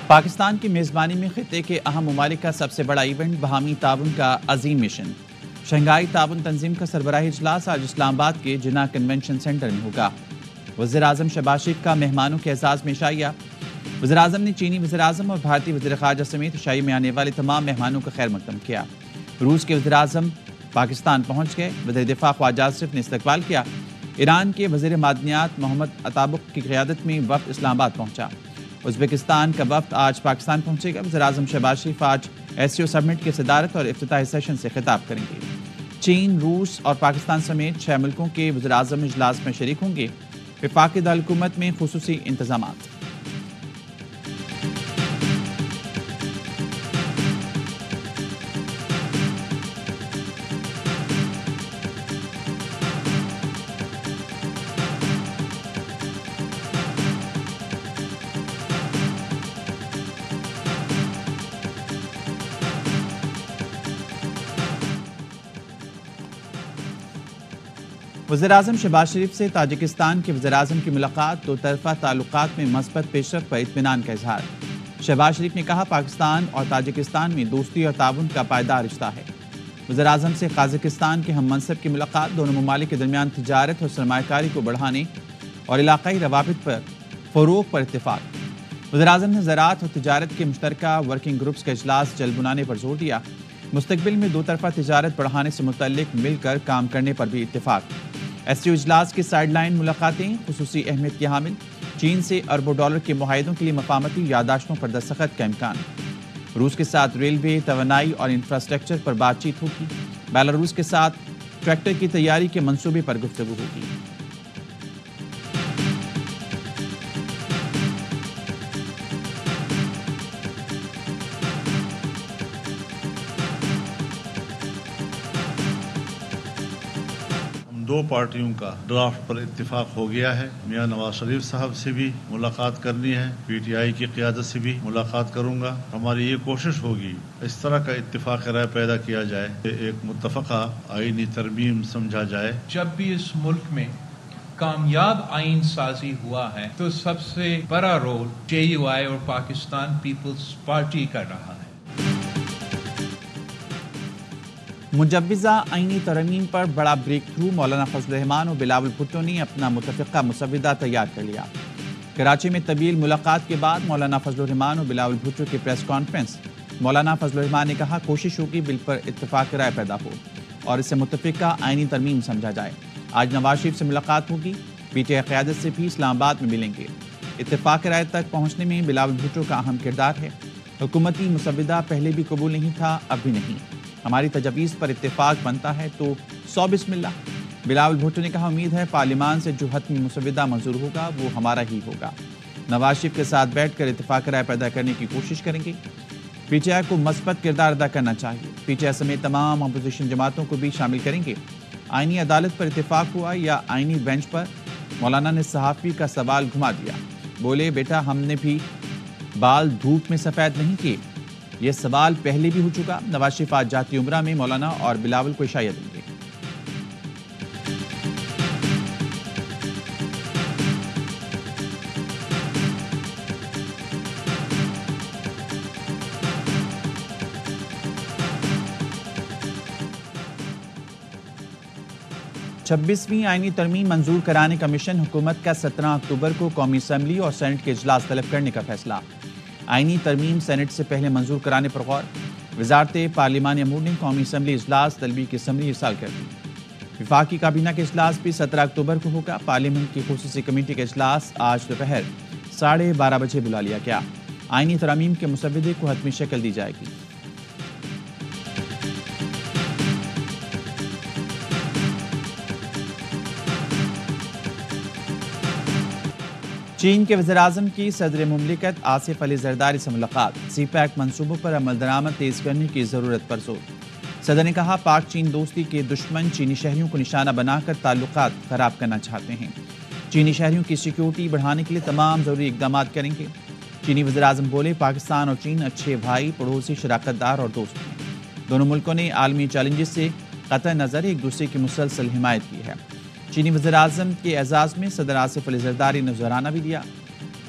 پاکستان کی میزبانی میں خطے کے اہم ممالک کا سب سے بڑا ایونٹ باہمی تعاون کا عظیم مشن شنگھائی تعاون تنظیم کا سربراہی اجلاس آج اسلام آباد کے جناح کنونشن سینٹر میں ہوگا۔ وزیر اعظم شہباز شریف کا مہمانوں کے اعزاز میں عشائیہ۔ وزیر اعظم نے چینی وزیر اعظم اور بھارتی وزیر خارجہ سمیت عشائیے میں آنے والے تمام مہمانوں کا خیر مقدم کیا۔ روس کے وزیر اعظم پاکستان پہنچ گئے۔ وزیر دفاع خواجہ آصف نے استقبال کیا۔ ایران کے وزیر معدنیات محمد عطابق کی قیادت میں وفد اسلام آباد پہنچا۔ ازبکستان کا وفد آج پاکستان پہنچے گا۔ وزیر اعظم شہباز شریف آج SCO سمٹ کی صدارت اور افتتاحی سیشن سے خطاب کریں گے۔ چین، روس اور پاکستان سمیت 6 ملکوں کے وزیر اعظم اجلاس میں شریک ہوں گے۔ وفاقی دارالحکومت میں خصوصی انتظامات۔ وزیر اعظم شہباز شریف سے تاجکستان کے وزیر اعظم کی ملاقات، دو طرفہ تعلقات میں مثبت پیش رفت پر اطمینان کا اظہار۔ شہباز شریف نے کہا پاکستان اور تاجکستان میں دوستی اور تعاون کا پائیدار رشتہ ہے۔ وزیر اعظم سے قازقستان کے ہم منصب کی ملاقات، دونوں ممالک کے درمیان تجارت اور سرمایہ کاری کو بڑھانے اور علاقائی روابط پر فروغ پر اتفاق۔ وزیر اعظم نے زراعت اور تجارت کے مشترکہ ورکنگ گروپس کا اجلاس جلد بنانے پر زور دیا۔ مستقبل میں دو طرفہ تجارت بڑھانے سے متعلق مل کر کام کرنے پر بھی اتفاق۔ SCO اجلاس کی سائیڈ لائن ملاقاتیں خصوصی اہمیت کی حامل۔ چین سے اربوں ڈالر کے معاہدوں کے لیے مفاہمتی یادداشتوں پر دستخط کا امکان۔ روس کے ساتھ ریلوے، توانائی اور انفراسٹرکچر پر بات چیت ہوگی۔ بیلاروس کے ساتھ ٹریکٹر کی تیاری کے منصوبے پر گفتگو ہوگی۔ دو پارٹیوں کا ڈرافٹ پر اتفاق ہو گیا ہے۔ میاں نواز شریف صاحب سے بھی ملاقات کرنی ہے، PTI کی قیادت سے بھی ملاقات کروں گا۔ ہماری یہ کوشش ہوگی اس طرح کا اتفاق رائے پیدا کیا جائے کہ ایک متفقہ آئینی ترمیم سمجھا جائے۔ جب بھی اس ملک میں کامیاب آئین سازی ہوا ہے تو سب سے بڑا رول JUI اور پاکستان پیپلز پارٹی کر رہا ہے۔ مجوزہ آئینی ترمیم پر بڑا بریک تھرو، مولانا فضل الرحمان اور بلاول بھٹو نے اپنا متفقہ مسودہ تیار کر لیا۔ کراچی میں طویل ملاقات کے بعد مولانا فضل الرحمان اور بلاول بھٹو کی پریس کانفرنس۔ مولانا فضل الرحمان نے کہا کوشش ہوگی بل پر اتفاق رائے پیدا ہو اور اسے متفقہ آئینی ترمیم سمجھا جائے۔ آج نواز شریف سے ملاقات ہوگی، PTI قیادت سے بھی اسلام آباد میں ملیں گے۔ اتفاق رائے تک پہنچنے میں بلاول بھٹو کا اہم کردار ہے۔ حکومتی مسودہ پہلے بھی قبول نہیں تھا، اب بھی نہیں۔ ہماری تجویز پر اتفاق بنتا ہے تو 100 بسم اللہ۔ بلاول بھٹو نے کہا امید ہے پارلیمان سے جو حتمی مسودہ منظور ہوگا وہ ہمارا ہی ہوگا۔ نواز شریف کے ساتھ بیٹھ کر اتفاق رائے پیدا کرنے کی کوشش کریں گے۔ PTI کو مثبت کردار ادا کرنا چاہیے۔ PTI سمیت تمام اپوزیشن جماعتوں کو بھی شامل کریں گے۔ آئینی عدالت پر اتفاق ہوا یا آئینی بینچ پر؟ مولانا نے صحافی کا سوال گھما دیا، بولے بیٹا ہم نے بھی بال دھوپ میں سفید نہیں کیے، یہ سوال پہلے بھی ہو چکا۔ نواز شریف آج جاتی عمرہ میں مولانا اور بلاول کو عشائیہ دیں گے۔ چھبیسویں آئینی ترمیم منظور کرانے کا مشن، حکومت کا 17 اکتوبر کو قومی اسمبلی اور سینٹ کے اجلاس طلب کرنے کا فیصلہ۔ آئینی ترمیم سینٹ سے پہلے منظور کرانے پر غور۔ وزارت پارلیمانی امور نے قومی اسمبلی اجلاس طلبی کی اسمبلی ارسال کر دی۔ وفاقی کابینہ کا اجلاس بھی 17 اکتوبر کو ہوگا۔ پارلیمنٹ کی خصوصی کمیٹی کا اجلاس آج دوپہر 12:30 بجے بلا لیا گیا۔ آئینی ترامیم کے مسودے کو حتمی شکل دی جائے گی۔ چین کے وزیر اعظم کی صدر مملکت آصف علی زرداری سے ملاقات۔ CPEC منصوبوں پر عمل درآمد تیز کرنے کی ضرورت پر زور۔ صدر نے کہا پاک چین دوستی کے دشمن چینی شہریوں کو نشانہ بنا کر تعلقات خراب کرنا چاہتے ہیں۔ چینی شہریوں کی سیکیورٹی بڑھانے کے لیے تمام ضروری اقدامات کریں گے۔ چینی وزیر اعظم بولے پاکستان اور چین اچھے بھائی، پڑوسی، شراکت دار اور دوست ہیں۔ دونوں ملکوں نے عالمی چیلنجز سے قطع نظر ایک دوسرے کی مسلسل حمایت کی ہے۔ چینی وزیر اعظم کے اعزاز میں صدر آصف علی زرداری نے نذرانہ بھی دیا۔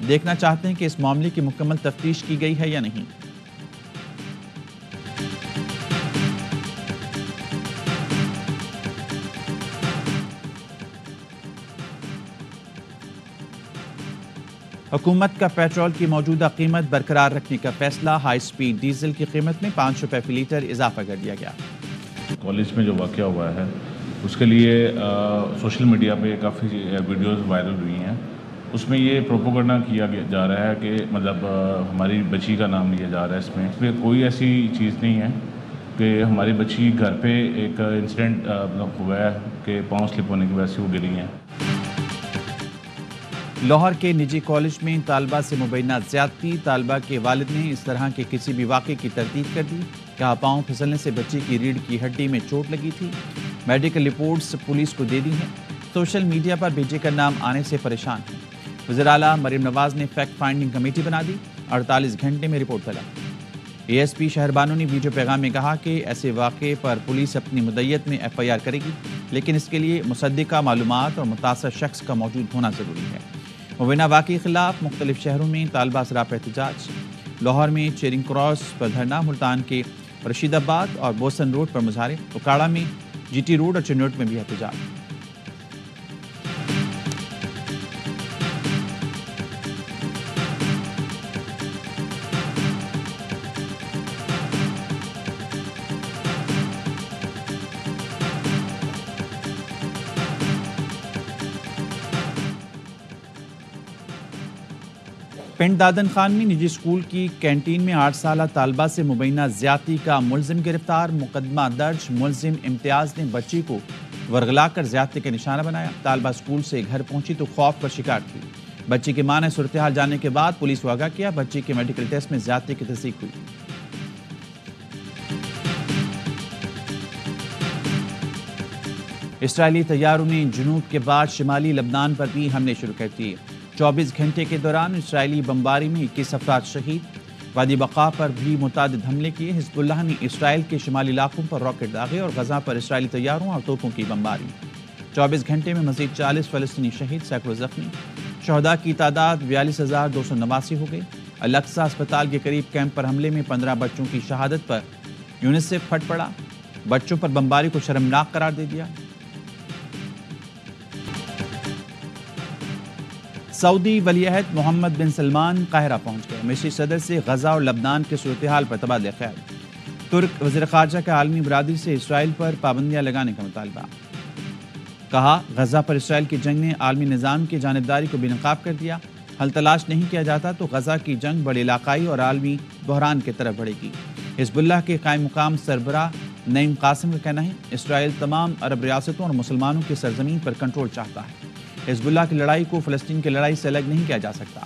دیکھنا چاہتے ہیں کہ اس معاملے کی مکمل تفتیش کی گئی ہے یا نہیں۔ حکومت کا پیٹرول کی موجودہ قیمت برقرار رکھنے کا فیصلہ، ہائی سپیڈ ڈیزل کی قیمت میں 5 روپے فی لیٹر اضافہ کر دیا گیا۔ کالج میں جو واقعہ ہوا ہے اس کے لیے سوشل میڈیا پہ کافی ویڈیوز وائرل ہوئی ہیں، اس میں یہ پروپیگنڈا کیا جا رہا ہے کہ مطلب ہماری بچی کا نام لیا جا رہا ہے۔ اس میں کوئی ایسی چیز نہیں ہے کہ ہماری بچی گھر پہ ایک انسیڈنٹ ہوا ہے کہ پاؤں سلپ ہونے کی وجہ سے وہ گری ہیں۔ لاہور کے نجی کالج میں طالبہ سے مبینہ زیادتی، طالبہ کے والد نے اس طرح کے کسی بھی واقعے کی تردید کر دی، کہا پاؤں پھسلنے سے بچی کی ریڑھ کی ہڈی میں چوٹ لگی تھی، میڈیکل رپورٹس پولیس کو دے دی ہیں، سوشل میڈیا پر بیٹے کا نام آنے سے پریشان ہیں۔ وزیر اعلیٰ مریم نواز نے فیکٹ فائنڈنگ کمیٹی بنا دی، 48 گھنٹے میں رپورٹ طلب۔ اے ایس پی شہر بانو نے ویڈیو پیغام میں کہا کہ ایسے واقعے پر پولیس اپنی مدعیت میں ایف آئی آر کرے گی، لیکن اس کے لیے مصدقہ معلومات اور متاثر شخص کا موجود ہونا ضروری ہے۔ مبینہ واقعے کے خلاف مختلف شہروں میں طالبہ سراپا احتجاج، لاہور میں چیرنگ کراس پر دھرنا، ملتان کے رشید آباد اور بوسن روڈ پر مظاہرے، اکاڑا میں جی ٹی روڈ اور چنوٹ میں بھی احتجاج۔ پنڈ دادن خان میں نجی اسکول کی کینٹین میں 8 سالہ طالبہ سے مبینہ زیادتی کا ملزم گرفتار، مقدمہ درج، ملزم امتیاز نے بچی کو ورغلا کر زیادتی کا نشانہ بنایا، طالبہ اسکول سے گھر پہنچی تو خوف کا شکار تھی، بچی کی ماں نے صورتحال جاننے کے بعد پولیس کو آگاہ کیا، بچی کے میڈیکل ٹیسٹ میں زیادتی کی تصدیق ہوئی۔ اسرائیلی طیاروں نے جنوب کے بعد شمالی لبنان پر بھی حملے شروع کر دیے، 24 گھنٹے کے دوران اسرائیلی بمباری میں 21 افراد شہید، وادی بقا پر بھی متعدد حملے کیے، حزب اللہ نے اسرائیل کے شمالی علاقوں پر راکٹ داغے اور غزہ پر اسرائیلی طیاروں اور توپوں کی بمباری، 24 گھنٹے میں مزید 40 فلسطینی شہید، سینکڑوں زخمی، شہداء کی تعداد 42,289 ہو گئی۔ الاقصی اسپتال کے قریب کیمپ پر حملے میں 15 بچوں کی شہادت پر یونیسیف پھٹ پڑا، بچوں پر بمباری کو شرمناک قرار دے دیا۔ سعودی ولی عہد محمد بن سلمان قاہرہ پہنچ گئے، مصری صدر سے غزہ اور لبنان کے صورتحال پر تبادلہ خیال، ترک وزیر خارجہ کا عالمی برادری سے اسرائیل پر پابندیاں لگانے کا مطالبہ، کہا غزہ پر اسرائیل کی جنگ نے عالمی نظام کی جانبداری کو بے نقاب کر دیا، حل تلاش نہیں کیا جاتا تو غزہ کی جنگ بڑے علاقائی اور عالمی بحران کی طرف بڑھے گی۔ حزب اللہ کے قائم مقام سربراہ نعیم قاسم کا کہنا ہے اسرائیل تمام عرب ریاستوں اور مسلمانوں کی سرزمین پر کنٹرول چاہتا ہے، حزب اللہ کی لڑائی کو فلسطین کی لڑائی سے الگ نہیں کیا جا سکتا۔